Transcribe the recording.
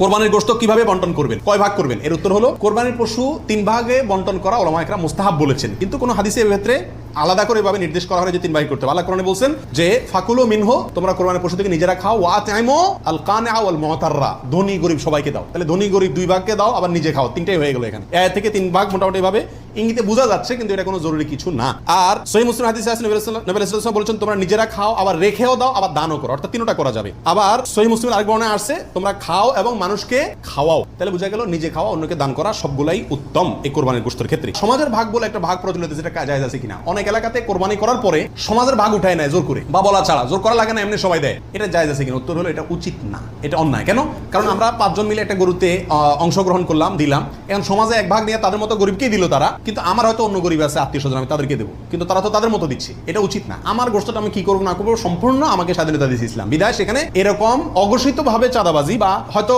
কোরবানির গোশত কিভাবে বন্টন করবেন, কয় ভাগ করবেন? এর উত্তর হলো কোরবানির পশু 3 ভাগে বন্টন করা উলামা ইকরাম মুস্তাহাব বলেছেন, কিন্তু কোনো হাদিসে এর ক্ষেত্রে আলাদা করে এভাবে নির্দেশ করা হয় যে 3 ভাগ করতে হবে। আল্লাহ কোরআনে বলছেন যে ফাকুলু মিনহু, তোমরা কোরবানির পশু থেকে নিজেরা খাও, ওয়া তাইমু আল কানিআ ওয়াল মুতাররা, ধনী গরিব সবাইকে দাও। তাহলে ধনী গরিব 2 ভাগকে দাও, আবার নিজে খাও, 3টাই হয়ে গেল এখানে। এর থেকে 3 ভাগ মোটামুটি ভাবে ইঙ্গিতে বোঝা যাচ্ছে, কিন্তু এটা কোনো জরুরি কিছু না। আর সহিহ মুসলিম হাদিসে আছে নবী সাল্লাল্লাহু আলাইহি ওয়াসাল্লাম বলেছেন তোমরা নিজেরা খাও, আবার রেখেও দাও, আবার দানও করো, অর্থাৎ 3টা করা যাবে। আবার সহিহ মুসলিম আরেক বর্ণনায় আসছে তোমরা খাও এবং মানুষকে খাওয়াও। তাহলে বোঝা গেল নিজে খাওয়া, অন্যকে দান করা সবগুলাই উত্তম এই কোরবানির গোশতের ক্ষেত্রে। সমাজের ভাগ বলে একটা ভাগ প্রচলিত, যেটা জায়েজ আছে কিনা। অনেক এলাকাতে কোরবানি করার পরে সমাজের ভাগ উঠায় নেয় জোর করে, বা বলা ছাড়া, জোর করা লাগে না, এমনি সবাই দেয়। এটা জায়েজ আছে কিনা? উত্তর হলো এটা উচিত না, এটা অন্যায়। কেন? কারণ আমরা 5 জন মিলে একটা গরুতে অংশগ্রহণ করলাম, দিলাম, এখন সমাজে এক ভাগ নিয়ে তাদের মতো গরিবকেই দিল তারা, কিন্তু আমার হয়তো অন্য গরিব আছে, আত্মীয় স্বজন, আমি তাদেরকে দেবো, কিন্তু তারা তো তাদের মতো দিচ্ছে। এটা উচিত না। আমার গোশতটা আমি কি করবো না করবো সম্পূর্ণ আমাকে স্বাধীনতা দিয়েছে ইসলাম, বিধায় সেখানে এরকম অঘোষিত ভাবে চাঁদাবাজি বা হয়তো